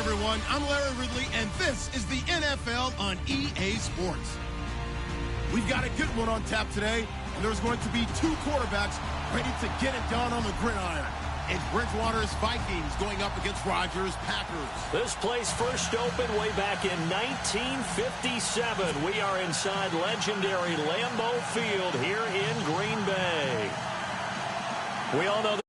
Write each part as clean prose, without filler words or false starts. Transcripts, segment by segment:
everyone. I'm Larry Ridley, and this is the NFL on EA Sports. We've got a good one on tap today, and there's going to be two quarterbacks ready to get it done on the gridiron. It's Bridgewater's Vikings going up against Rodgers' Packers. This place first opened way back in 1957. We are inside legendary Lambeau Field here in Green Bay. We all know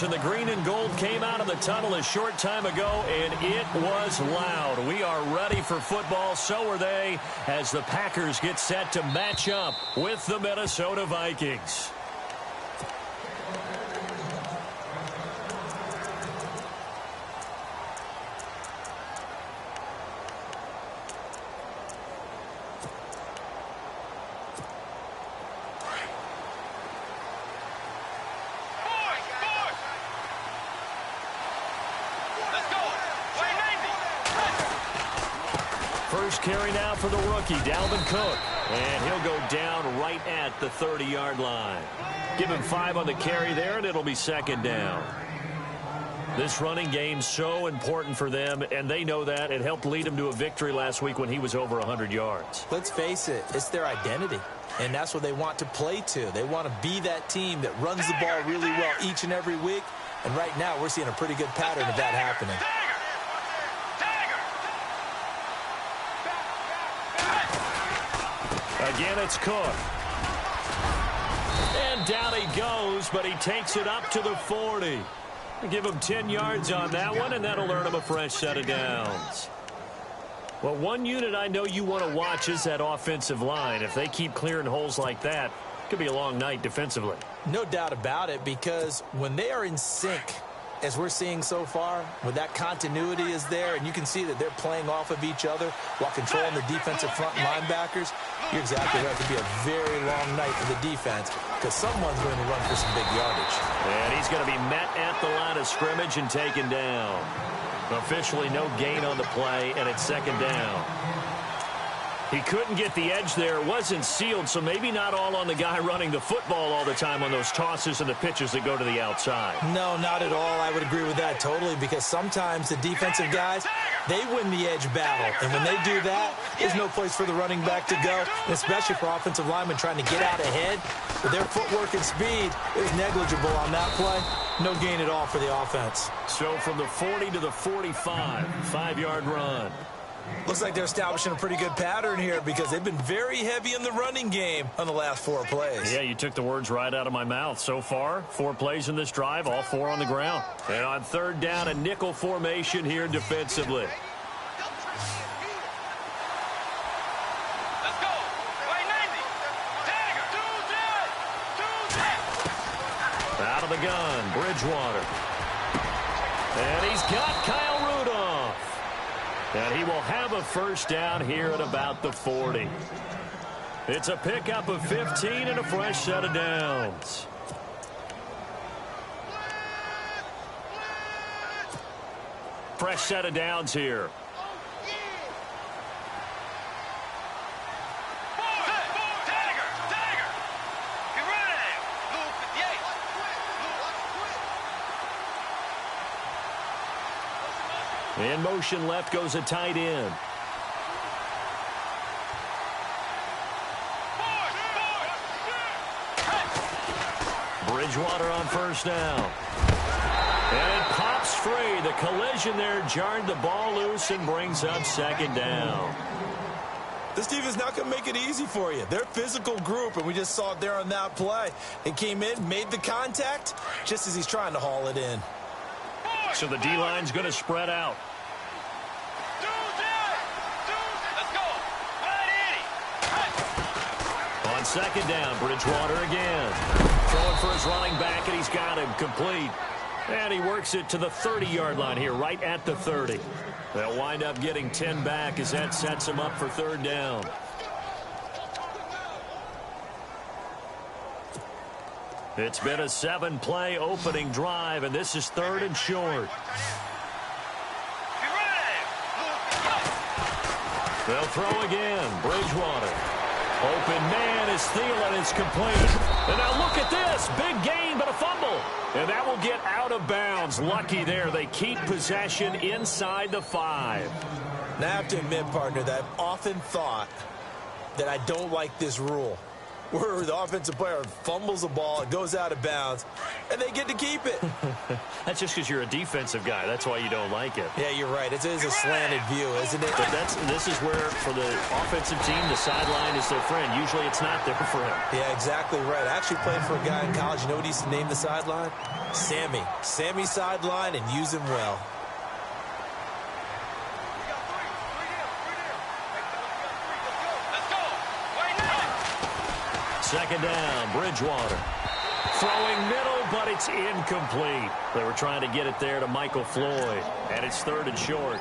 and the green and gold came out of the tunnel a short time ago, and it was loud. We are ready for football. So are they, as the Packers get set to match up with the Minnesota Vikings. First carry now for the rookie, Dalvin Cook. And he'll go down right at the 30-yard line. Give him 5 on the carry there, and it'll be second down. This running game's so important for them, and they know that. It helped lead them to a victory last week when he was over 100 yards. Let's face it, it's their identity, and that's what they want to play to. They want to be that team that runs the ball really well each and every week, and right now we're seeing a pretty good pattern of that happening. Again, it's Cook. And down he goes, but he takes it up to the 40. Give him 10 yards on that one, and that'll earn him a fresh set of downs. Well, one unit I know you want to watch is that offensive line. If they keep clearing holes like that, it could be a long night defensively. No doubt about it, because when they are in sync, as we're seeing so far, when that continuity is there, and you can see that they're playing off of each other while controlling the defensive front linebackers, you're exactly right. It could be a very long night for the defense because someone's going to run for some big yardage. And he's going to be met at the line of scrimmage and taken down. Officially no gain on the play, and it's second down. He couldn't get the edge there. It wasn't sealed, so maybe not all on the guy running the football all the time on those tosses and the pitches that go to the outside. No, not at all. I would agree with that totally, because sometimes the defensive guys, they win the edge battle. And when they do that, there's no place for the running back to go, and especially for offensive linemen trying to get out ahead. With their footwork and speed, it was negligible on that play. No gain at all for the offense. So from the 40 to the 45, 5-yard run. Looks like they're establishing a pretty good pattern here because they've been very heavy in the running game on the last 4 plays. Yeah, you took the words right out of my mouth. So far, 4 plays in this drive, all 4 on the ground. And on third down, a nickel formation here defensively. Let's go. Right 90. Dagger. Out of the gun, Bridgewater. And he's got Kyle Rudolph. And he will have a first down here at about the 40. It's a pickup of 15 and a fresh set of downs. Fresh set of downs here. In motion left goes a tight end. Bridgewater on first down. And it pops free. The collision there jarred the ball loose and brings up second down. This defense is not going to make it easy for you. They're a physical group, and we just saw it there on that play. They came in, made the contact, just as he's trying to haul it in. So the D-line's going to spread out. Let's go. On second down, Bridgewater again. Throwing for his running back, and he's got him complete. And he works it to the 30-yard line here, right at the 30. They'll wind up getting 10 back as that sets him up for third down. It's been a 7-play opening drive, and this is third and short. They'll throw again. Bridgewater Open man is Thielen. It's complete. And now look at this. Big gain, but a fumble. And that will get out of bounds. Lucky there. They keep possession inside the 5. Now, I have to admit, partner, that I've often thought that I don't like this rule, where the offensive player fumbles the ball, it goes out of bounds, and they get to keep it. That's just because you're a defensive guy. That's why you don't like it. Yeah, you're right. It is a slanted view, isn't it? But this is where, for the offensive team, the sideline is their friend. Usually it's not there for him. Yeah, exactly right. I actually played for a guy in college. You know what he used to name the sideline? Sammy. Sammy sideline, and use him well. Second down, Bridgewater. Throwing middle, but it's incomplete. They were trying to get it there to Michael Floyd, and it's 3rd and short.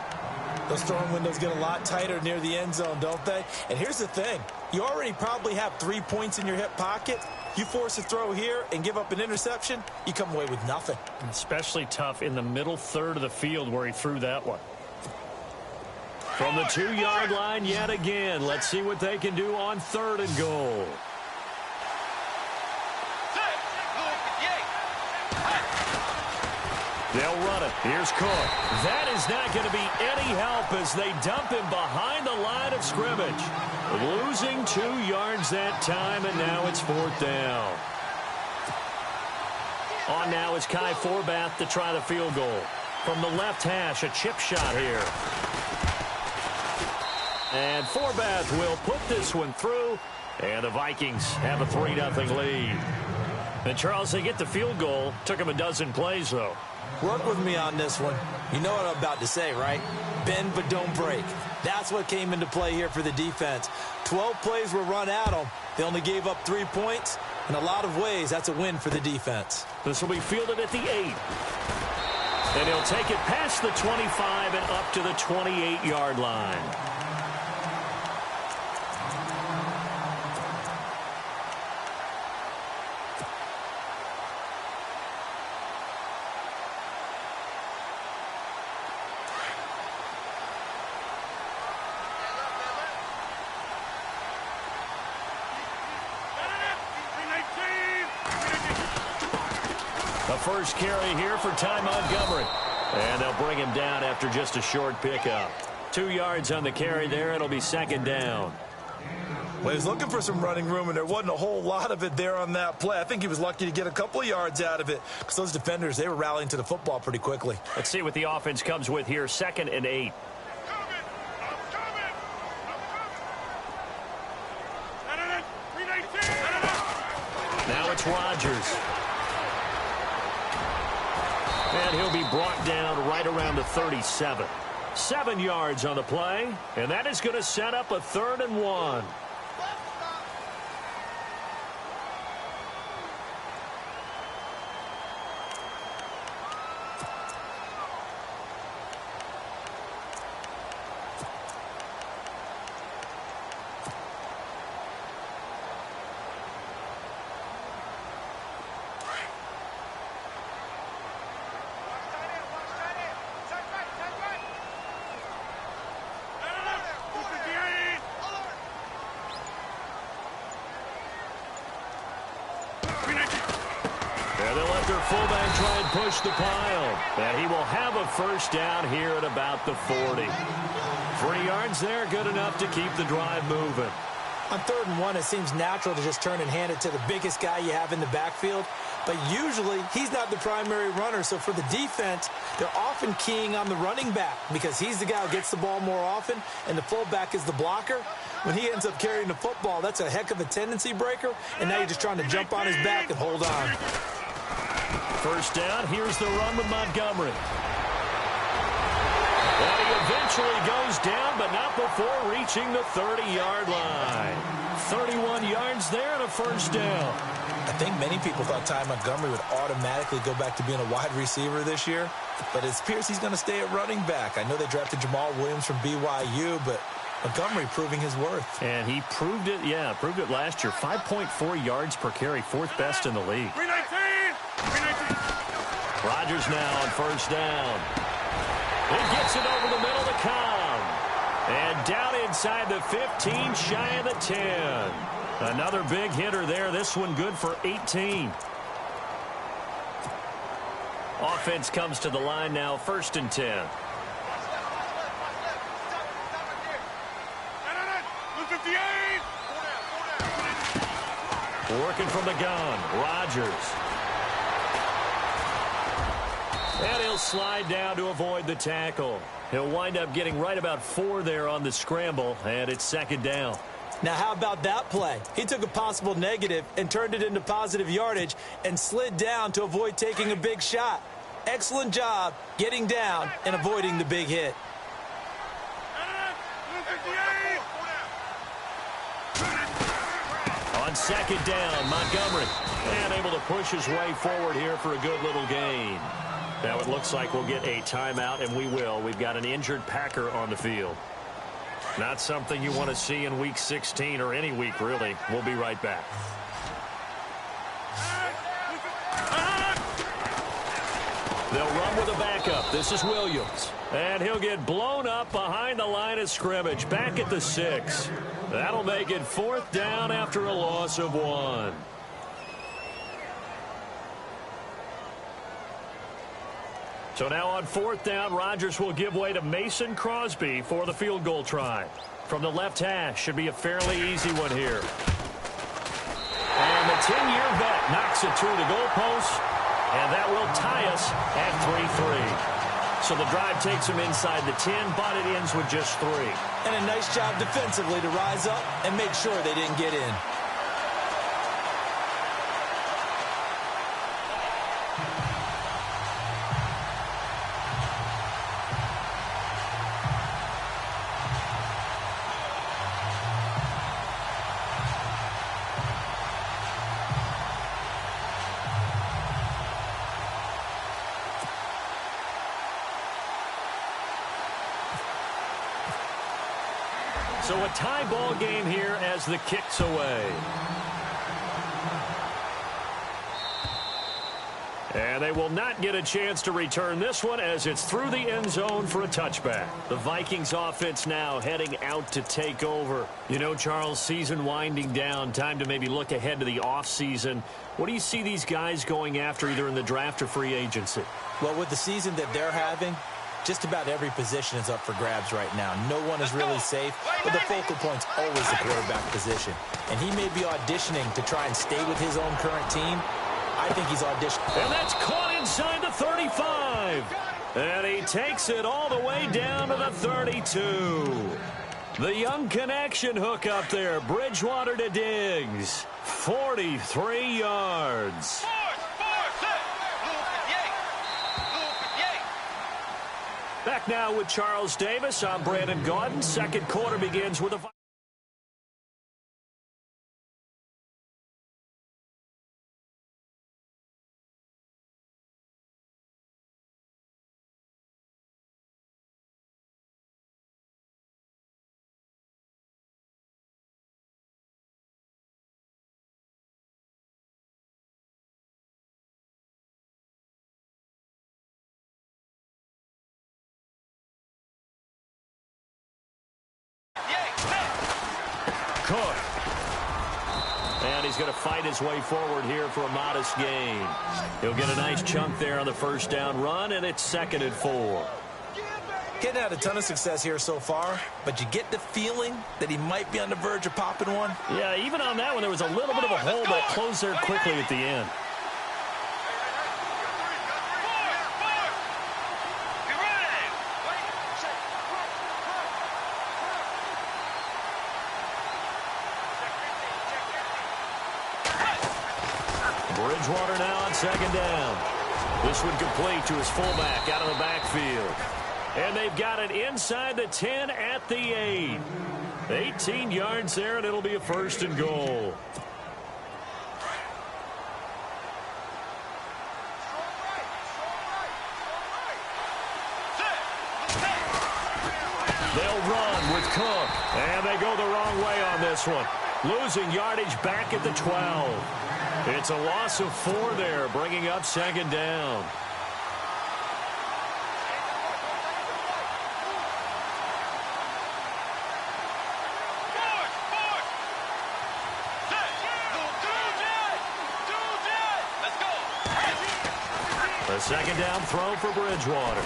Those throwing windows get a lot tighter near the end zone, don't they? And here's the thing. You already probably have 3 points in your hip pocket. You force a throw here and give up an interception, you come away with nothing. Especially tough in the middle third of the field where he threw that one. From the 2-yard line yet again. Let's see what they can do on 3rd and goal. They'll run it. Here's Cook. That is not going to be any help as they dump him behind the line of scrimmage. Losing 2 yards that time, and now it's 4th down. On now is Kai Forbath to try the field goal. From the left hash, a chip shot here. And Forbath will put this one through, and the Vikings have a 3-0 lead. And Charles, they get the field goal. Took them a dozen plays, though. Work with me on this one. You know what I'm about to say, right? Bend but don't break. That's what came into play here for the defense. 12 plays were run at them. They only gave up 3 points. In a lot of ways, that's a win for the defense. This will be fielded at the 8. And he'll take it past the 25 and up to the 28-yard line. The first carry here for Ty Montgomery. And they'll bring him down after just a short pickup. 2 yards on the carry there. It'll be 2nd down. Well, he was looking for some running room, and there wasn't a whole lot of it there on that play. I think he was lucky to get a couple of yards out of it because those defenders, they were rallying to the football pretty quickly. Let's see what the offense comes with here. 2nd and 8. Now it's Rodgers. And he'll be brought down right around the 37. 7 yards on the play, and that is going to set up a 3rd and 1. Fullback try and push the pile. And he will have a 1st down here at about the 40. 3 yards there, good enough to keep the drive moving. On 3rd and 1, it seems natural to just turn and hand it to the biggest guy you have in the backfield. But usually, he's not the primary runner. So for the defense, they're often keying on the running back because he's the guy who gets the ball more often, and the fullback is the blocker. When he ends up carrying the football, that's a heck of a tendency breaker, and now you're just trying to jump on his back and hold on. 1st down, here's the run with Montgomery. And he eventually goes down, but not before reaching the 30-yard line. 31 yards there and a 1st down. I think many people thought Ty Montgomery would automatically go back to being a wide receiver this year, but it appears he's going to stay at running back. I know they drafted Jamal Williams from BYU, but Montgomery proving his worth. And he proved it, proved it last year. 5.4 yards per carry, 4th best in the league. 319! Rodgers now on 1st down. He gets it over the middle to Cobb. And down inside the 15, shy of the 10. Another big hitter there. This one good for 18. Offense comes to the line now, 1st and 10. Working from the gun, Rodgers. And he'll slide down to avoid the tackle. He'll wind up getting right about 4 there on the scramble, and it's 2nd down. Now, how about that play? He took a possible negative and turned it into positive yardage and slid down to avoid taking a big shot. Excellent job getting down and avoiding the big hit. On 2nd down, Montgomery. And able to push his way forward here for a good little gain. Now it looks like we'll get a timeout, and we will. We've got an injured Packer on the field. Not something you want to see in Week 16 or any week, really. We'll be right back. They'll run with a backup. This is Williams. And he'll get blown up behind the line of scrimmage. Back at the 6. That'll make it 4th down after a loss of 1. So now on 4th down, Rodgers will give way to Mason Crosby for the field goal try. From the left hash, should be a fairly easy one here. And the 10-year vet knocks it through the goalpost, and that will tie us at 3-3. So the drive takes him inside the 10, but it ends with just 3. And a nice job defensively to rise up and make sure they didn't get in. So a tie ball game here as the kick's away. And they will not get a chance to return this one as it's through the end zone for a touchback. The Vikings offense now heading out to take over. You know, Charles, season winding down, time to maybe look ahead to the offseason. What do you see these guys going after either in the draft or free agency? Well, with the season that they're having, just about every position is up for grabs right now. No one is really safe, but the focal point's always the quarterback position. And he may be auditioning to try and stay with his own current team. I think he's auditioning. And that's caught inside the 35. And he takes it all the way down to the 32. The young connection hook up there. Bridgewater to Diggs. 43 yards. Back now with Charles Davis. I'm Brandon Gaudin. Second quarter begins with a... Cook. And he's going to fight his way forward here for a modest gain. He'll get a nice chunk there on the first down run, and it's 2nd and 4. Getting had a ton of success here so far, but you get the feeling that he might be on the verge of popping one. Yeah, even on that one, there was a little bit of a hole, but it closed there quickly at the end. Bridgewater now on 2nd down. This one complete to his fullback out of the backfield. And they've got it inside the 10 at the 8. 18 yards there, and it'll be a 1st and goal. They'll run with Cook. And they go the wrong way on this one. Losing yardage back at the 12. It's a loss of 4 there, bringing up 2nd down. A second down throw for Bridgewater.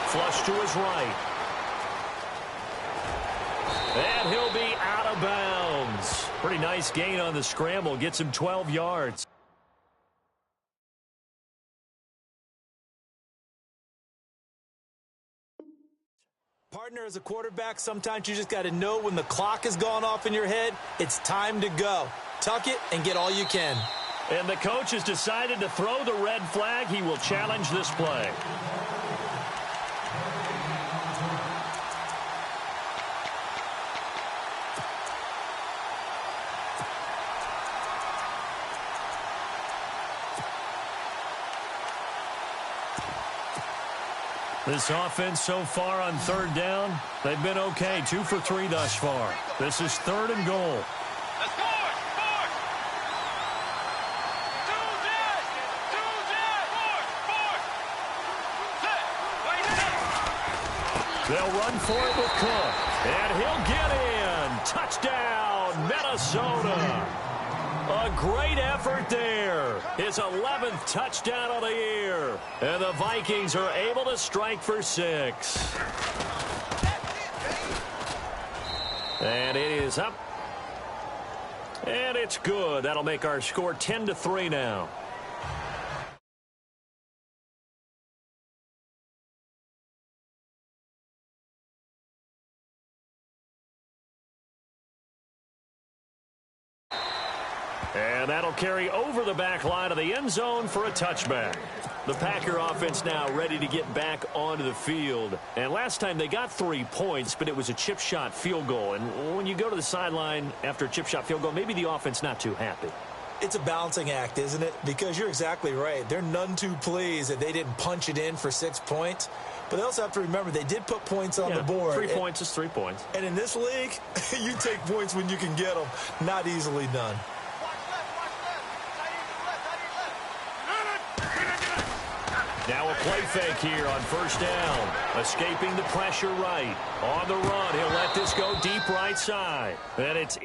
Flush to his right. And he'll be out of bounds. Pretty nice gain on the scramble. Gets him 12 yards. Partner, as a quarterback, sometimes you just got to know when the clock has gone off in your head, it's time to go. Tuck it and get all you can. And the coach has decided to throw the red flag. He will challenge this play. This offense so far on third down, they've been okay. 2 for 3 thus far. This is 3rd and goal. Let's go! Force! They'll run for it with Cook. And he'll get in. Touchdown, Minnesota. A great effort there. His 11th touchdown of the year. And the Vikings are able to strike for 6. And it is up. And it's good. That'll make our score 10-3 now. And that'll carry over the back line of the end zone for a touchback. The Packer offense now ready to get back onto the field. And last time they got 3 points, but it was a chip shot field goal. And when you go to the sideline after a chip shot field goal, maybe the offense not too happy. It's a balancing act, isn't it? Because you're exactly right. They're none too pleased that they didn't punch it in for 6 points. But they also have to remember they did put points on the board. 3 points is 3 points. And in this league, you take points when you can get them. Not easily done. Now a play fake here on first down. Escaping the pressure right. On the run, he'll let this go deep right side. And it's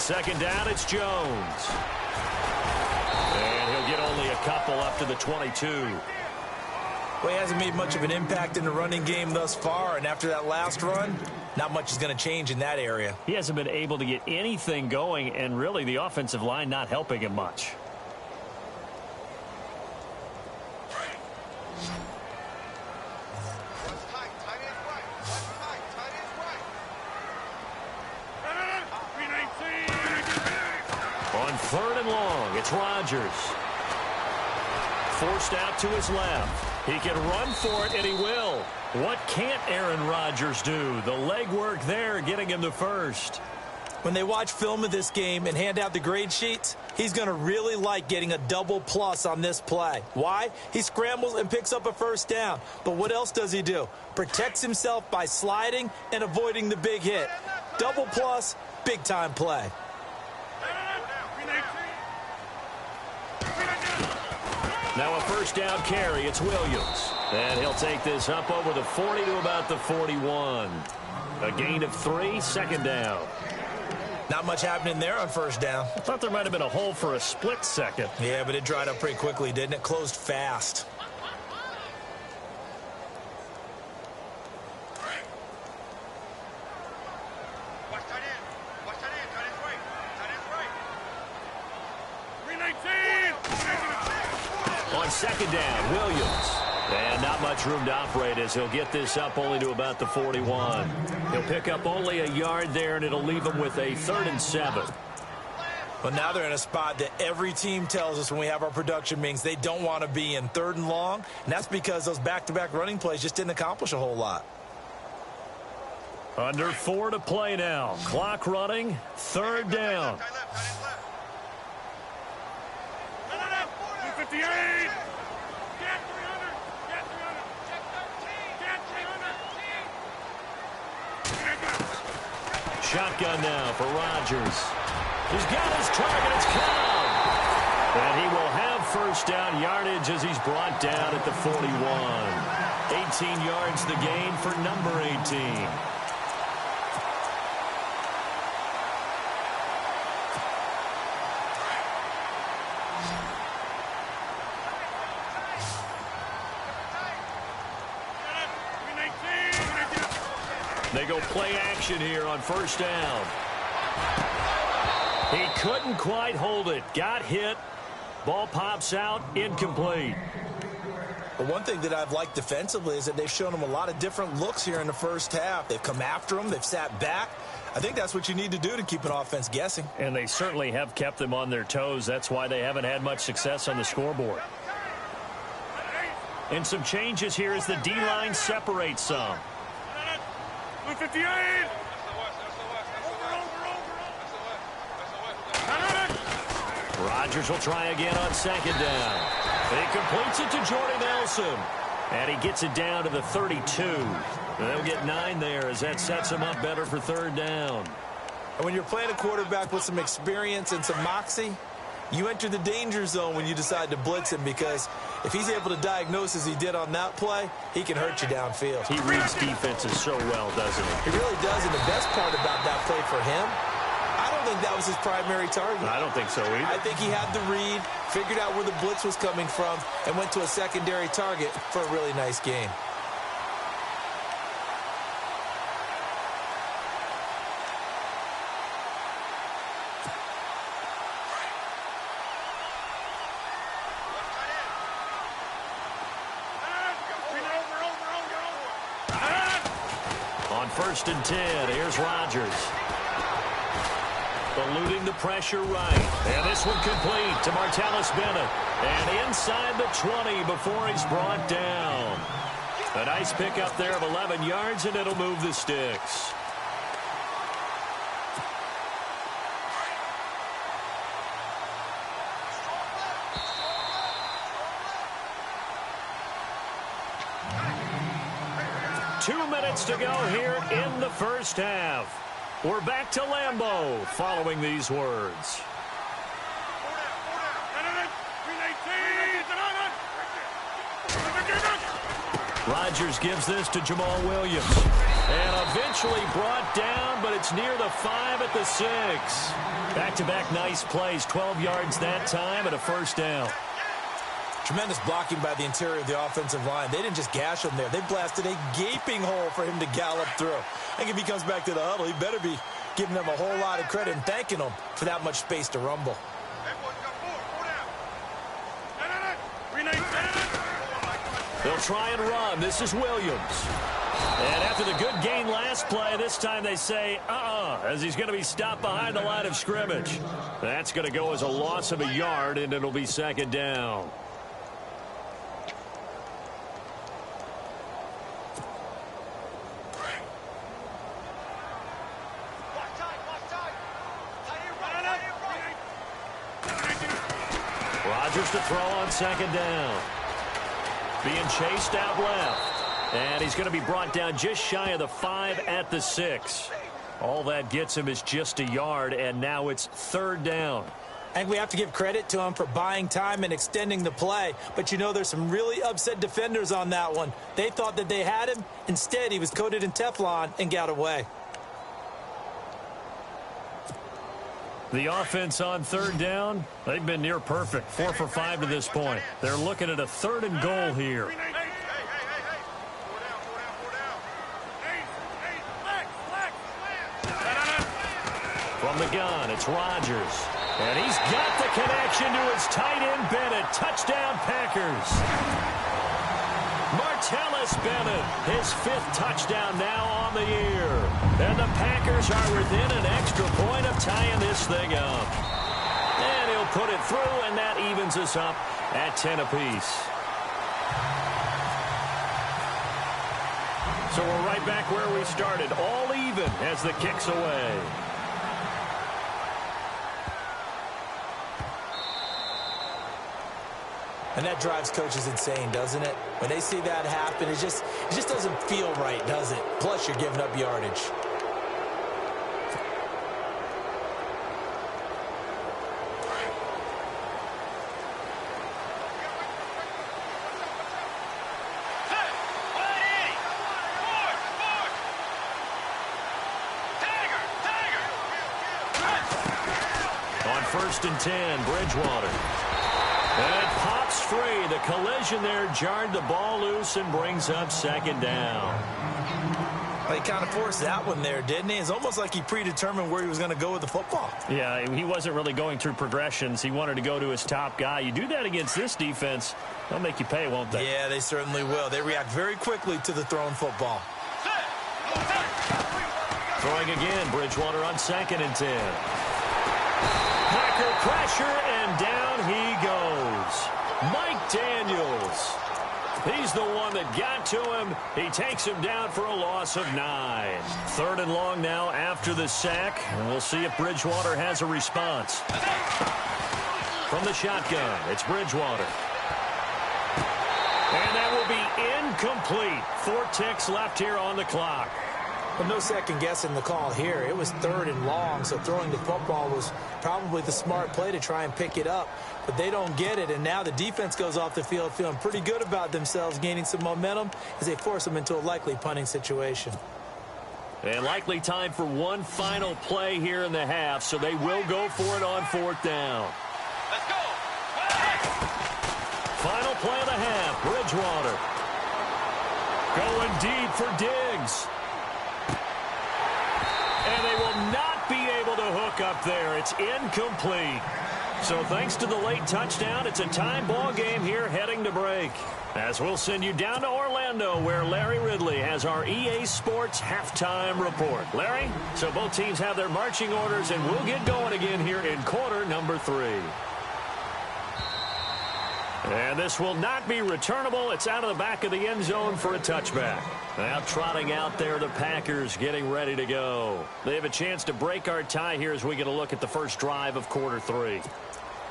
second down, it's Jones. And he'll get only a couple up to the 22. Well, he hasn't made much of an impact in the running game thus far, and after that last run, not much is going to change in that area. He hasn't been able to get anything going, and really the offensive line not helping him much. On third and long, it's Rodgers. Forced out to his left. He can run for it, and he will. What can't Aaron Rodgers do? The legwork there getting him the first. When they watch film of this game and hand out the grade sheets, he's going to really like getting a double plus on this play. Why? He scrambles and picks up a first down. But what else does he do? Protects himself by sliding and avoiding the big hit. Double plus, big-time play. Now a first down carry. It's Williams. And he'll take this up over the 40 to about the 41. A gain of 3, second down. Not much happening there on first down. I thought there might have been a hole for a split second. Yeah, but it dried up pretty quickly, didn't it? Closed fast. On second down, Williams. And not much room to operate as he'll get this up only to about the 41. He'll pick up only a yard there, and it'll leave him with a 3rd and 7. But now they're in a spot that every team tells us when we have our production meetings they don't want to be in, 3rd and long. And that's because those back-to-back running plays just didn't accomplish a whole lot. Under 4 to play now. Clock running, 3rd down. 58. Shotgun now for Rodgers. He's got his target. It's Cobb. And he will have first down yardage as he's brought down at the 41. 18 yards the gain for number 18. They go play action here on first down. He couldn't quite hold it. Got hit. Ball pops out. Incomplete. But one thing that I've liked defensively is that they've shown him a lot of different looks here in the first half. They've come after him. They've sat back. I think that's what you need to do to keep an offense guessing. And they certainly have kept them on their toes. That's why they haven't had much success on the scoreboard. And some changes here as the D-line separates some. 58. Rodgers will try again on second down. He completes it to Jordy Nelson. And he gets it down to the 32. They'll get 9 there as that sets him up better for 3rd down. And when you're playing a quarterback with some experience and some moxie, you enter the danger zone when you decide to blitz him, because if he's able to diagnose as he did on that play, he can hurt you downfield. He reads defenses so well, doesn't he? He really does, and the best part about that play for him, I don't think that was his primary target. I don't think so either. I think he had the read, figured out where the blitz was coming from, and went to a secondary target for a really nice gain. On 1st and 10, here's Rodgers. Eluding the pressure right. And this one complete to Martellus Bennett. And inside the 20 before he's brought down. A nice pickup there of 11 yards, and it'll move the sticks. Two minutes to go here in the first half. We're back to Lambeau following these words. Rodgers gives this to Jamal Williams. And a eventually brought down, but it's near the 5 at the 6. Back-to-back nice plays, 12 yards that time and a first down. Tremendous blocking by the interior of the offensive line. They didn't just gash him there. They blasted a gaping hole for him to gallop through. I think if he comes back to the huddle, he better be giving them a whole lot of credit and thanking them for that much space to rumble. They'll try and run. This is Williams. And after the good gain last play, this time they say, as he's going to be stopped behind the line of scrimmage. That's going to go as a loss of a yard, and it'll be second down. Rodgers to throw on second down. Being chased out left. And he's going to be brought down just shy of the 5 at the 6. All that gets him is just a yard, and now it's third down. I think we have to give credit to him for buying time and extending the play. But, you know, there's some really upset defenders on that one. They thought that they had him. Instead, he was coated in Teflon and got away. The offense on third down, they've been near perfect. 4 for 5 to this point. They're looking at a 3rd and goal here. From the gun, it's Rodgers. And he's got the connection to his tight end, Bennett. Touchdown, Packers. Martellus Bennett, his 5th touchdown now on the year. And the Packers are within an extra point of tying this thing up. And he'll put it through, and that evens us up at 10 apiece. So we're right back where we started, all even as the kick's away. And that drives coaches insane, doesn't it? When they see that happen, it just doesn't feel right, does it? Plus, you're giving up yardage. On 1st and 10, Bridgewater. And it pops free. The collision there jarred the ball loose and brings up second down. Well, he kind of forced that one there, didn't he? It's almost like he predetermined where he was going to go with the football. Yeah, he wasn't really going through progressions. He wanted to go to his top guy. You do that against this defense, they'll make you pay, won't they? Yeah, they certainly will. They react very quickly to the thrown football. Throwing again, Bridgewater on 2nd and 10. Packer pressure, and down he goes. Mike Daniels. He's the one that got to him. He takes him down for a loss of 9. 3rd and long now after the sack. And we'll see if Bridgewater has a response. From the shotgun, it's Bridgewater. And that will be incomplete. 4 ticks left here on the clock. Well, no second guessing the call here. It was 3rd and long, so throwing the football was probably the smart play to try and pick it up. But they don't get it, and now the defense goes off the field feeling pretty good about themselves, gaining some momentum as they force them into a likely punting situation. And likely time for one final play here in the half, so they will go for it on 4th down. Let's go. Final play of the half, Bridgewater. Going deep for Diggs. And they will not be able to hook up there. It's incomplete. So thanks to the late touchdown, it's a time ball game here heading to break. As we'll send you down to Orlando, where Larry Ridley has our EA Sports halftime report. Larry, so both teams have their marching orders, and we'll get going again here in quarter number 3. And this will not be returnable. It's out of the back of the end zone for a touchback. Now trotting out there, the Packers getting ready to go. They have a chance to break our tie here as we get a look at the first drive of quarter 3.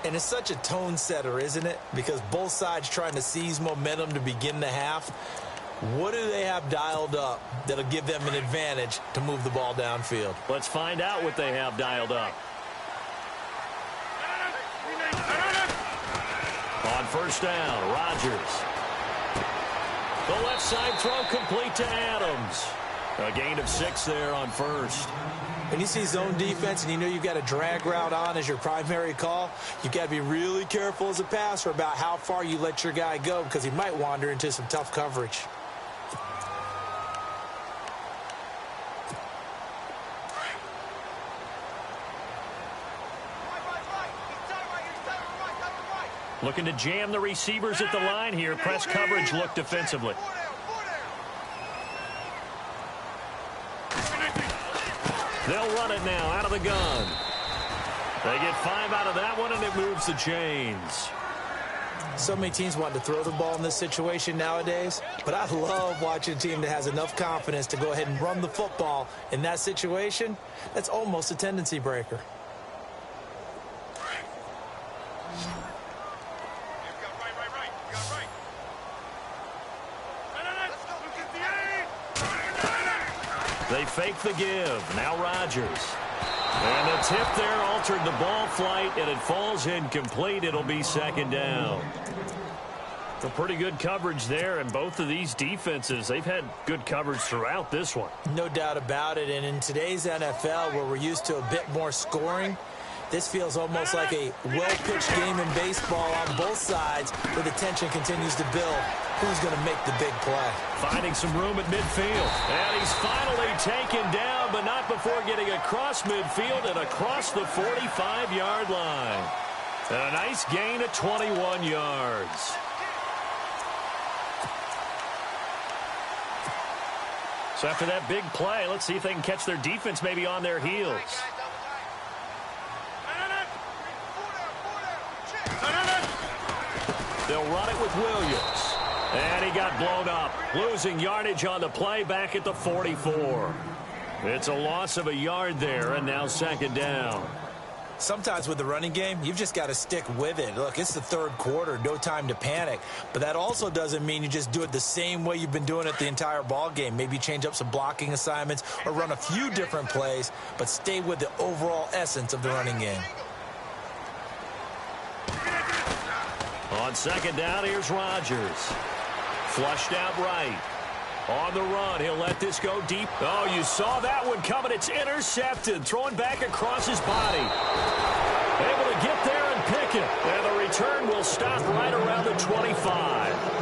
And it's such a tone setter, isn't it? Because both sides trying to seize momentum to begin the half. What do they have dialed up that'll give them an advantage to move the ball downfield? Let's find out what they have dialed up. On 1st down, Rodgers. The left side throw complete to Adams. A gain of 6 there on first. When you see zone defense and you know you've got a drag route on as your primary call, you've got to be really careful as a passer about how far you let your guy go because he might wander into some tough coverage. Looking to jam the receivers at the line here. Press coverage look defensively. They'll run it now out of the gun. They get 5 out of that one, and it moves the chains. So many teams want to throw the ball in this situation nowadays, but I love watching a team that has enough confidence to go ahead and run the football in that situation. That's almost a tendency breaker. They fake the give. Now Rodgers. And the tip there altered the ball flight, and it falls incomplete. It'll be 2nd down. A pretty good coverage there, and both of these defenses, they've had good coverage throughout this one. No doubt about it, and in today's NFL, where we're used to a bit more scoring, this feels almost like a well-pitched game in baseball on both sides, where the tension continues to build. Who's going to make the big play? Finding some room at midfield. And he's finally taken down, but not before getting across midfield and across the 45-yard line. And a nice gain of 21 yards. So after that big play, let's see if they can catch their defense maybe on their heels. They'll run it with Williams. And he got blown up. Losing yardage on the play back at the 44. It's a loss of a yard there, and now 2nd down. Sometimes with the running game, you've just got to stick with it. Look, it's the 3rd quarter, no time to panic. But that also doesn't mean you just do it the same way you've been doing it the entire ball game. Maybe change up some blocking assignments or run a few different plays, but stay with the overall essence of the running game. On 2nd down, here's Rodgers. Flushed out right. On the run, he'll let this go deep. Oh, you saw that one coming. It's intercepted. Throwing back across his body. Able to get there and pick it. And the return will stop right around the 25.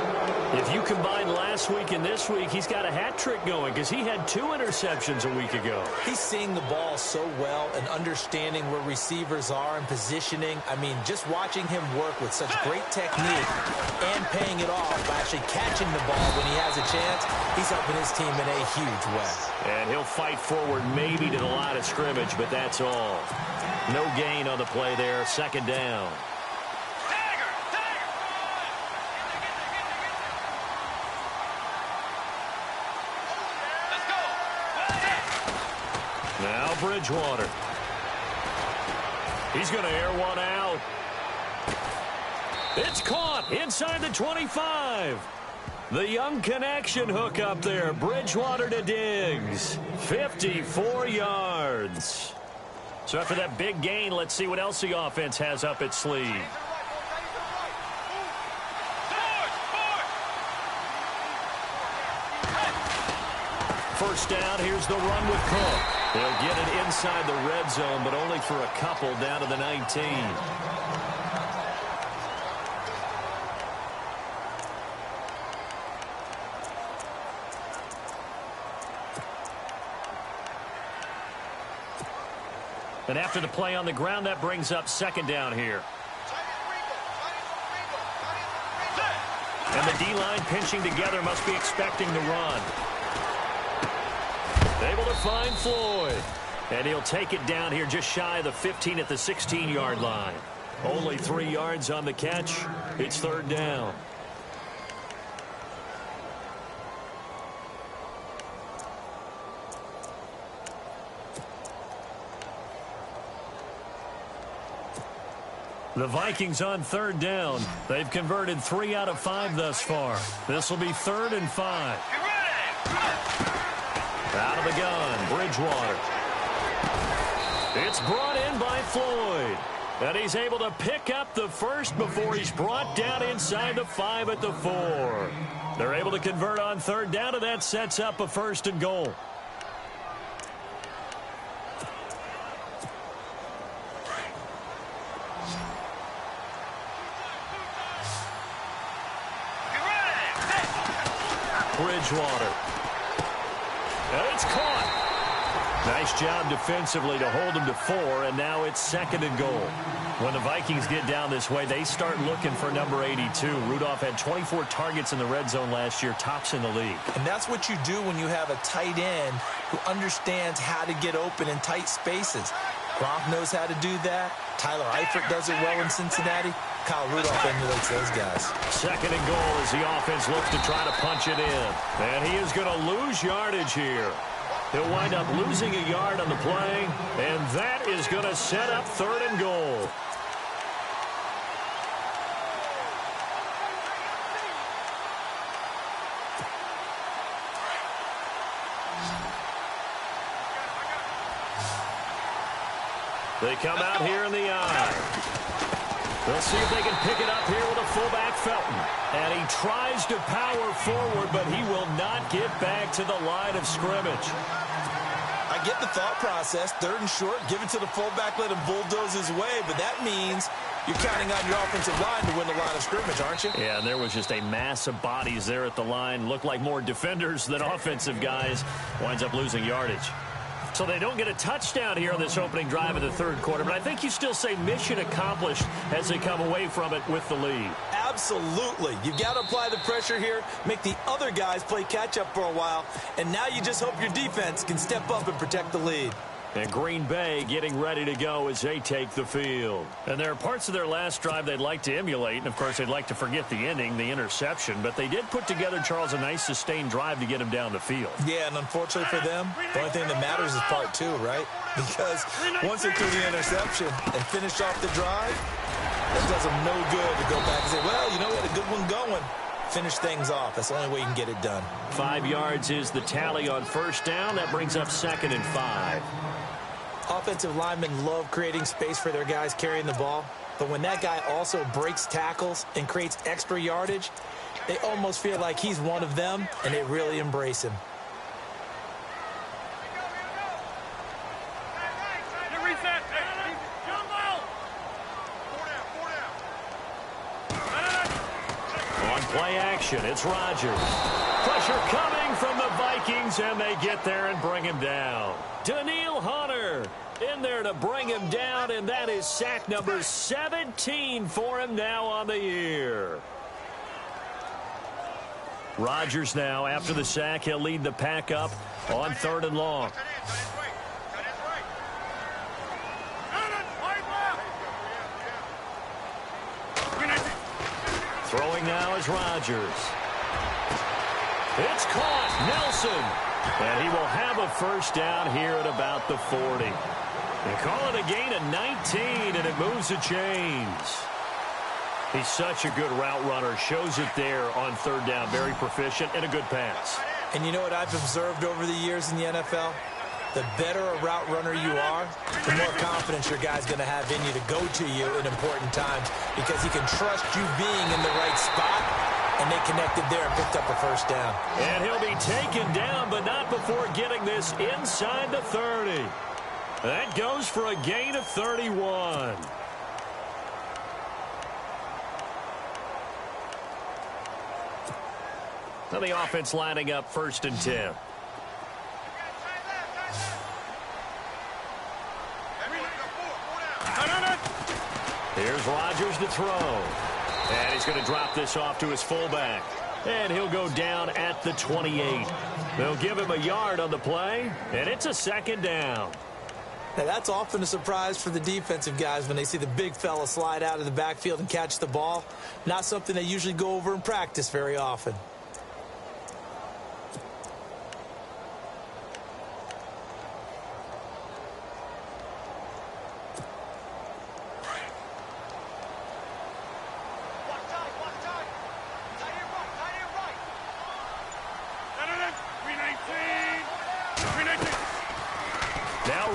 If you combine last week and this week, he's got a hat trick going because he had 2 interceptions a week ago. He's seeing the ball so well and understanding where receivers are and positioning. I mean, just watching him work with such great technique and paying it off by actually catching the ball when he has a chance, he's helping his team in a huge way. And he'll fight forward maybe to the line of scrimmage, but that's all. No gain on the play there. 2nd down. Now Bridgewater. He's going to air one out. It's caught inside the 25. The young connection hook up there. Bridgewater to Diggs. 54 yards. So after that big gain, let's see what else the offense has up its sleeve. First down, here's the run with Cook. They'll get it inside the red zone, but only for a couple down to the 19. And after the play on the ground, that brings up 2nd down here. And the D-line pinching together must be expecting the run. Able to find Floyd. And he'll take it down here just shy of the 15 at the 16-yard line. Only 3 yards on the catch. It's 3rd down. The Vikings on 3rd down. They've converted 3 out of 5 thus far. This will be 3rd and 5. Out of the gun, Bridgewater. It's brought in by Floyd. And he's able to pick up the first before he's brought down inside the 5 at the 4. They're able to convert on 3rd down, and that sets up a 1st and goal. Bridgewater. And it's caught. Nice job defensively to hold him to 4, and now it's 2nd and goal. When the Vikings get down this way, they start looking for number 82. Rudolph had 24 targets in the red zone last year, tops in the league. And that's what you do when you have a tight end who understands how to get open in tight spaces. Gronk knows how to do that. Tyler Eifert does it well in Cincinnati. Kyle Rudolph emulates those guys. 2nd and goal as the offense looks to try to punch it in. And he is going to lose yardage here. He'll wind up losing a yard on the play, and that is going to set up 3rd and goal. They come out here in the eye. They'll see if they can pick it up here with a fullback, Felton. And he tries to power forward, but he will not get back to the line of scrimmage. I get the thought process. 3rd and short, give it to the fullback, let him bulldoze his way. But that means you're counting on your offensive line to win the line of scrimmage, aren't you? Yeah, and there was just a mass of bodies there at the line. Looked like more defenders than offensive guys. Winds up losing yardage. So they don't get a touchdown here on this opening drive of the 3rd quarter, but I think you still say mission accomplished as they come away from it with the lead. Absolutely. You've got to apply the pressure here, make the other guys play catch-up for a while, and now you just hope your defense can step up and protect the lead. And Green Bay getting ready to go as they take the field. And there are parts of their last drive they'd like to emulate. And, of course, they'd like to forget the ending, the interception. But they did put together, Charles, a nice sustained drive to get him down the field. Yeah, and unfortunately for them, the only thing that matters is part 2, right? Because once they threw the interception and finished off the drive, it does them no good to go back and say, well, you know, we had a good one going. Finish things off. That's the only way you can get it done. 5 yards is the tally on 1st down. That brings up 2nd and 5. Offensive linemen love creating space for their guys carrying the ball, but when that guy also breaks tackles and creates extra yardage, they almost feel like he's one of them, and they really embrace him. On play action, it's Rodgers. Pressure coming from the Vikings, and they get there and bring him down. Daniil Hunter in there to bring him down, and that is sack number 17 for him now on the year. Rodgers now, after the sack, he'll lead the pack up on 3rd and long. Throwing now is Rodgers. It's caught. Nelson. And he will have a 1st down here at about the 40. They call it a gain of 19, and it moves the chains. He's such a good route runner. Shows it there on 3rd down. Very proficient and a good pass. And you know what I've observed over the years in the NFL? The better a route runner you are, the more confidence your guy's going to have in you to go to you in important times because he can trust you being in the right spot, and they connected there and picked up a 1st down. And he'll be taken down, but not before getting this inside the 30. That goes for a gain of 31. Now the offense lining up 1st and 10. Here's Rodgers to throw. And he's going to drop this off to his fullback. And he'll go down at the 28. They'll give him a yard on the play, and it's a 2nd down. Now, that's often a surprise for the defensive guys when they see the big fella slide out of the backfield and catch the ball. Not something they usually go over in practice very often.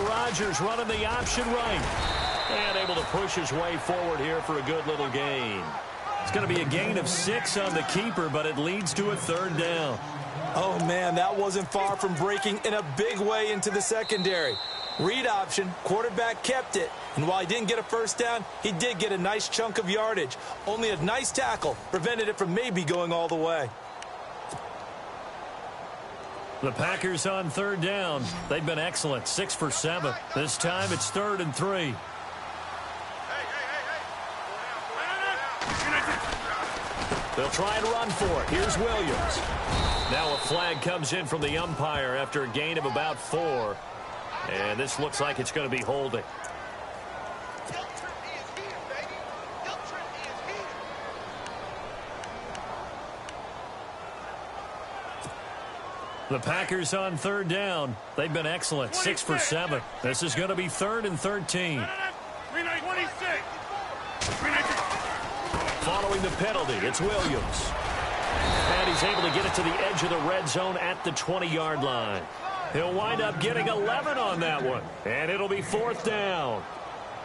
Rodgers running the option right. And able to push his way forward here for a good little gain. It's going to be a gain of 6 on the keeper, but it leads to a 3rd down. Oh, man, that wasn't far from breaking in a big way into the secondary. Read option, quarterback kept it. And while he didn't get a 1st down, he did get a nice chunk of yardage. Only a nice tackle prevented it from maybe going all the way. The Packers on third down. They've been excellent, 6 for 7. This time it's 3rd and 3. They'll try and run for it. Here's Williams. Now a flag comes in from the umpire after a gain of about 4. And this looks like it's going to be holding. The Packers on third down. They've been excellent, 6 for 7. This is going to be 3rd and 13. Following the penalty, it's Williams. And he's able to get it to the edge of the red zone at the 20-yard line. He'll wind up getting 11 on that one. And it'll be 4th down.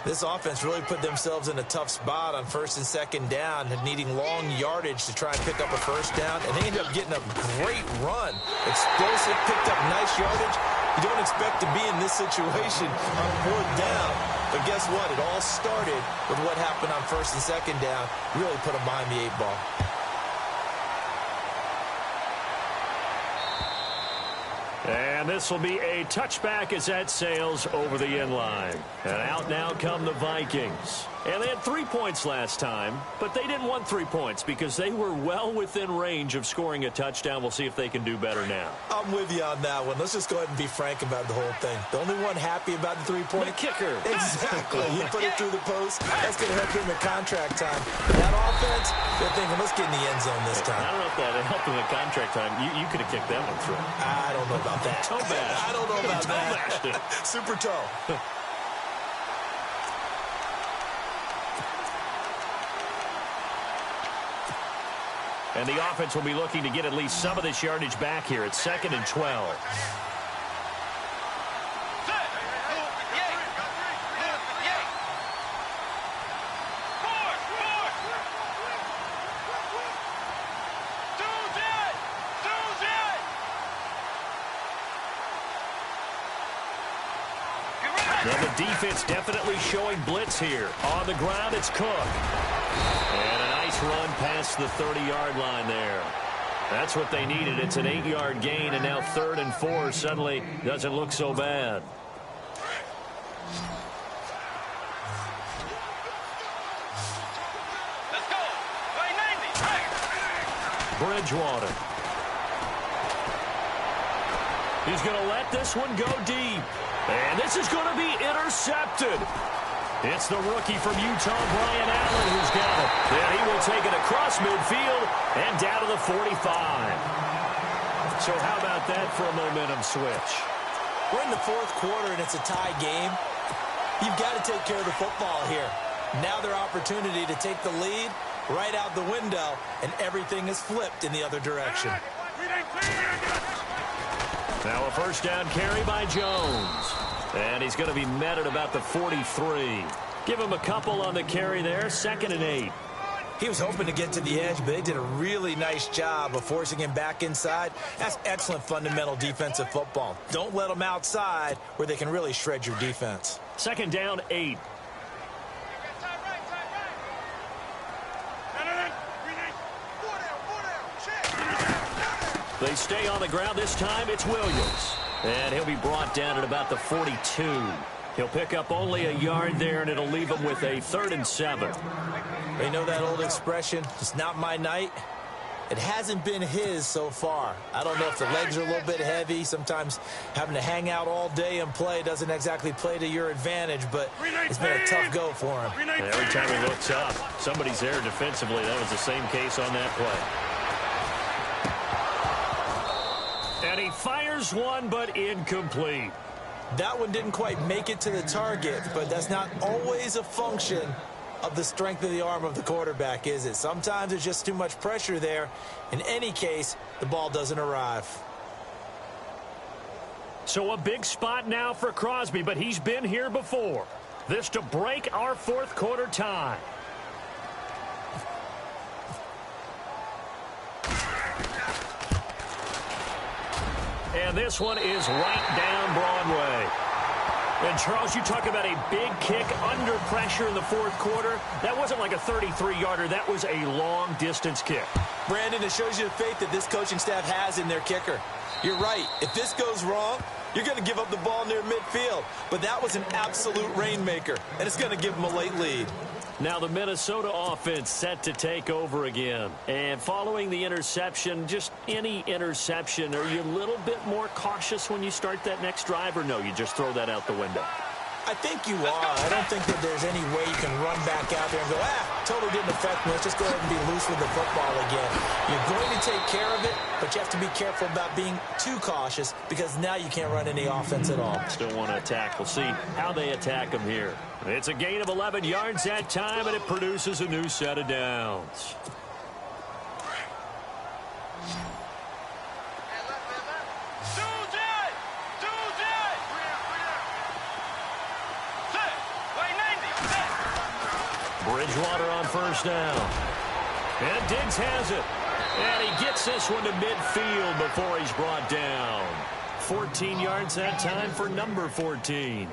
This offense really put themselves in a tough spot on 1st and 2nd down, needing long yardage to try and pick up a 1st down, and they ended up getting a great run. Explosive, picked up nice yardage. You don't expect to be in this situation on 4th down. But guess what? It all started with what happened on 1st and 2nd down. Really put them behind the 8 ball. And this will be a touchback as that sails over the end line. And out now come the Vikings. And they had 3 points last time, but they didn't want 3 points because they were well within range of scoring a touchdown. We'll see if they can do better now. I'm with you on that one. Let's just go ahead and be frank about the whole thing. The only one happy about the 3-point. The kicker. Exactly. You put it through the post. That's going to help him in contract time. But that offense, they're thinking, let's get in the end zone this time. I don't know if that helped him in contract time. You could have kicked that one through. I don't know about that. Toe bash. I don't know about that. Super toe. And the offense will be looking to get at least some of this yardage back here. It's 2nd and 12. Now the defense definitely showing blitz here. On the ground, it's Cook. And a nice run past the 30-yard line there. That's what they needed. It's an 8-yard gain, and now 3rd and 4 suddenly doesn't look so bad. Let's go. Bridgewater. He's going to let this one go deep. And this is going to be intercepted. It's the rookie from Utah, Brian Allen, who's got it. And he will take it across midfield and down to the 45. So how about that for a momentum switch? We're in the 4th quarter, and it's a tie game. You've got to take care of the football here. Now their opportunity to take the lead right out the window, and everything is flipped in the other direction. Now a 1st down carry by Jones. And he's going to be met at about the 43. Give him a couple on the carry there. 2nd and 8. He was hoping to get to the edge, but they did a really nice job of forcing him back inside. That's excellent fundamental defensive football. Don't let them outside where they can really shred your defense. 2nd down, 8. They stay on the ground. This time it's Williams. And he'll be brought down at about the 42. He'll pick up only a yard there, and it'll leave him with a 3rd and 7. They know that old expression, it's not my night. It hasn't been his so far. I don't know if the legs are a little bit heavy. Sometimes having to hang out all day and play doesn't exactly play to your advantage, but it's been a tough go for him. And every time he looks up, somebody's there defensively. That was the same case on that play. And he fires one, but incomplete. That one didn't quite make it to the target, but that's not always a function of the strength of the arm of the quarterback, is it? Sometimes there's just too much pressure there. In any case, the ball doesn't arrive. So a big spot now for Crosby, but he's been here before. This to break our 4th quarter tie. And this one is right down Broadway. And, Charles, you talk about a big kick under pressure in the fourth quarter. That wasn't like a 33-yarder. That was a long-distance kick. Brandon, it shows you the faith that this coaching staff has in their kicker. You're right. If this goes wrong, you're going to give up the ball near midfield. But that was an absolute rainmaker, and it's going to give them a late lead. Now the Minnesota offense set to take over again. And following the interception, just any interception, are you a little bit more cautious when you start that next drive, or no, you just throw that out the window? I think you are. I don't think that there's any way you can run back out there and go, totally didn't affect me. Let's just go ahead and be loose with the football again. You're going to take care of it, but you have to be careful about being too cautious because now you can't run any offense at all. Still want to attack. We'll see how they attack them here. It's a gain of 11 yards that time, and it produces a new set of downs. Bridgewater on first down. And Diggs has it. And he gets this one to midfield before he's brought down. 14 yards that time for number 14.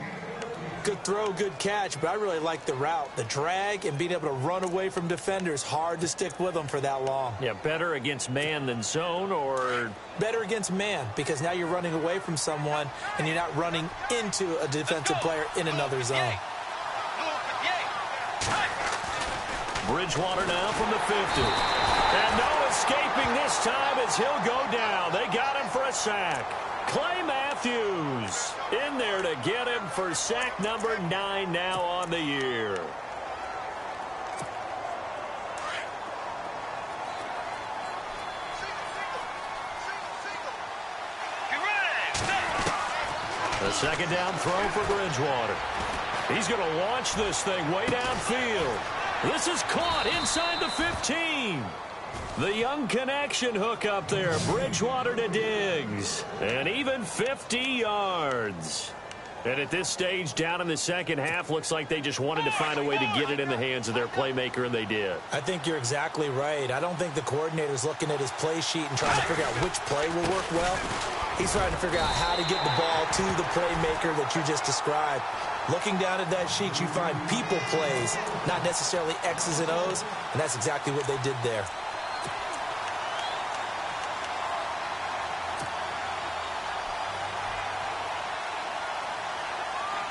Good throw, good catch, but I really like the route. The drag and being able to run away from defenders, hard to stick with them for that long. Yeah, better against man than zone, or? Better against man, because now you're running away from someone and you're not running into a defensive player in another zone. Bridgewater now from the 50. And no escaping this time as he'll go down. They got him for a sack. Clay Matthews in there to get him for sack number 9 now on the year. The second down throw for Bridgewater. He's going to launch this thing way downfield. This is caught inside the 15. The young connection hook up there. Bridgewater to Diggs. And even 50 yards. And at this stage, down in the second half, looks like they just wanted to find a way to get it in the hands of their playmaker, and they did. I think you're exactly right. I don't think the coordinator's looking at his play sheet and trying to figure out which play will work well. He's trying to figure out how to get the ball to the playmaker that you just described. Looking down at that sheet, you find people plays, not necessarily X's and O's, and that's exactly what they did there.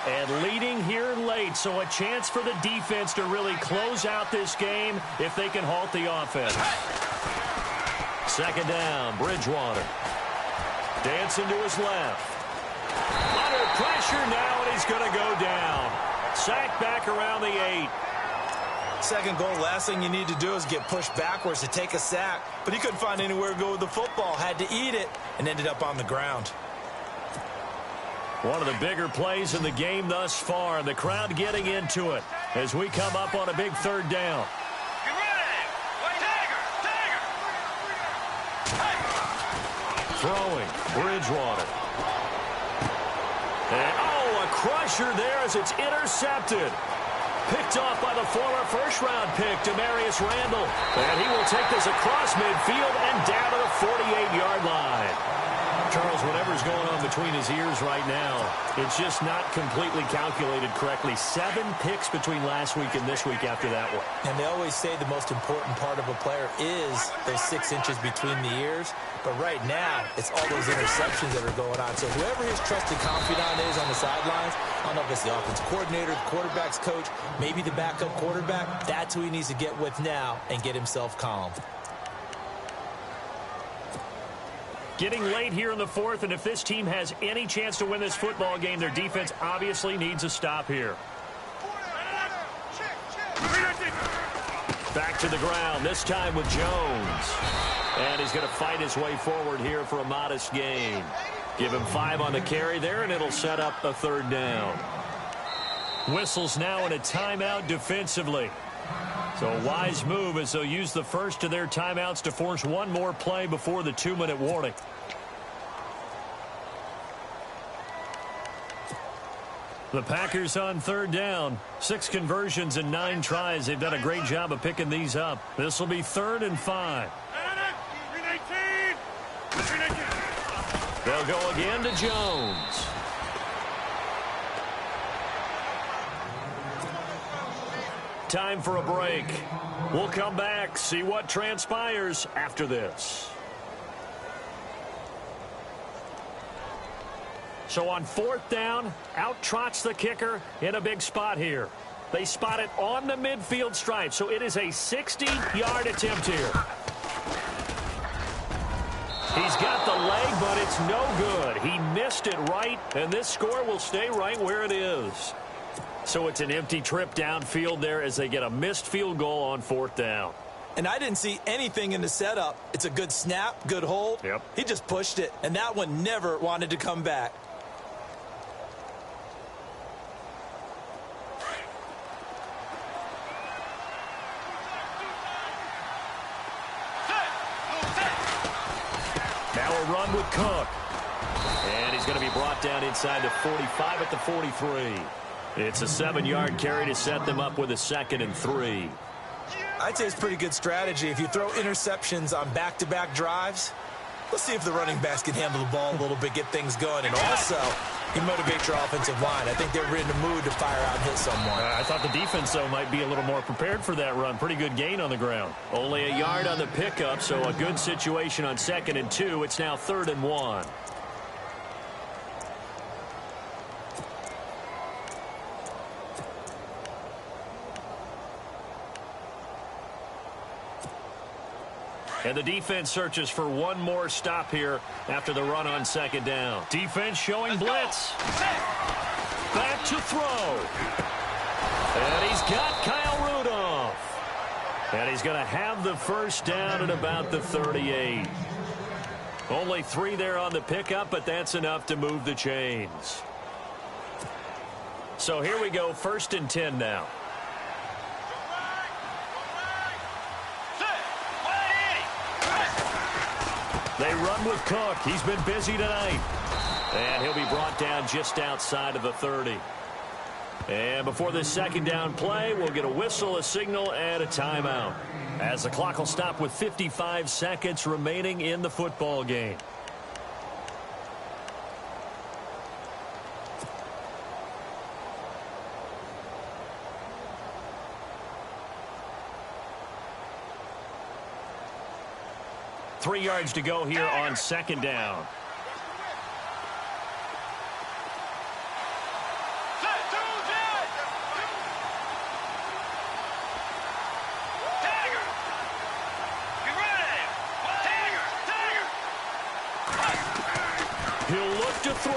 And leading here late, so a chance for the defense to really close out this game if they can halt the offense. Second down, Bridgewater. Dancing to his left. Under pressure now, and he's going to go down. Sack back around the 8. Second goal, last thing you need to do is get pushed backwards to take a sack. But he couldn't find anywhere to go with the football. Had to eat it and ended up on the ground. One of the bigger plays in the game thus far. The crowd getting into it as we come up on a big third down. Throwing, Bridgewater. And, a crusher there as it's intercepted. Picked off by the former first-round pick, Demarius Randall. And he will take this across midfield and down to the 48-yard line. Charles, whatever's going on between his ears right now, it's just not completely calculated correctly. 7 picks between last week and this week after that one. And they always say the most important part of a player is those 6 inches between the ears. But right now, it's all those interceptions that are going on. So whoever his trusted confidant is on the sidelines, I don't know if it's the offensive coordinator, the quarterback's coach, maybe the backup quarterback, that's who he needs to get with now and get himself calm. Getting late here in the fourth, and if this team has any chance to win this football game, their defense obviously needs a stop here. Back to the ground, this time with Jones. And he's going to fight his way forward here for a modest gain. Give him 5 on the carry there, and it'll set up a third down. Whistles now in a timeout defensively. So a wise move as they'll use the first of their timeouts to force one more play before the 2-minute warning. The Packers on third down. 6 conversions and 9 tries. They've done a great job of picking these up. This will be 3rd and 5. They'll go again to Jones. Time for a break. We'll come back, see what transpires after this. So on 4th down, out trots the kicker in a big spot here. They spot it on the midfield stripe, so it is a 60-yard attempt here. He's got the leg, but it's no good. He missed it right, and this score will stay right where it is. So it's an empty trip downfield there as they get a missed field goal on 4th down. And I didn't see anything in the setup. It's a good snap, good hold. Yep. He just pushed it, and that one never wanted to come back. Now a run with Cook. And he's going to be brought down inside the 45 at the 43. It's a 7-yard carry to set them up with a 2nd and 3. I'd say it's pretty good strategy. If you throw interceptions on back-to-back drives, let's see if the running backs can handle the ball a little bit, get things going. And also, you motivate your offensive line. I think they're in the mood to fire out and hit someone. I thought the defense, though, might be a little more prepared for that run. Pretty good gain on the ground. Only a yard on the pickup, so a good situation on 2nd and 2. It's now 3rd and 1. And the defense searches for one more stop here after the run on 2nd down. Defense showing blitz. Back to throw. And he's got Kyle Rudolph. And he's going to have the first down at about the 38. Only 3 there on the pickup, but that's enough to move the chains. So here we go, 1st and 10 now. They run with Cook. He's been busy tonight. And he'll be brought down just outside of the 30. And before this 2nd down play, we'll get a whistle, a signal, and a timeout, as the clock will stop with 55 seconds remaining in the football game. Three yards to go here on 2nd down. He'll look to throw.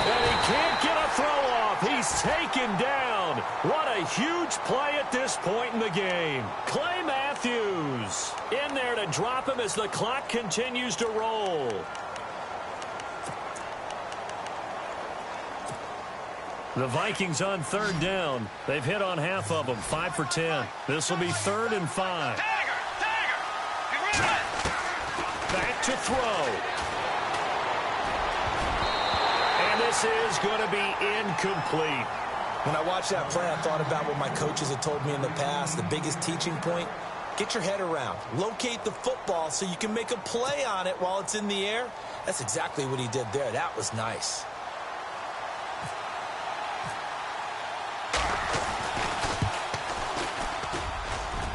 And he can't get a throw off. He's taken down. What a huge play at this point in the game. Clay Matthews in there to drop him as the clock continues to roll. The Vikings on 3rd down. They've hit on half of them, 5 for 10. This will be 3rd and 5. Back to throw. And this is going to be incomplete. When I watched that play, I thought about what my coaches had told me in the past. The biggest teaching point, get your head around. Locate the football so you can make a play on it while it's in the air. That's exactly what he did there. That was nice.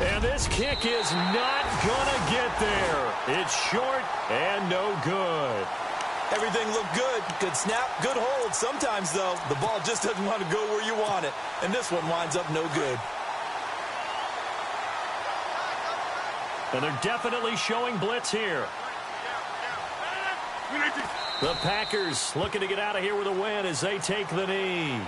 And this kick is not going to get there. It's short and no good. Everything looked good. Good snap, good hold. Sometimes, though, the ball just doesn't want to go where you want it. And this one winds up no good. And they're definitely showing blitz here. The Packers looking to get out of here with a win as they take the knee.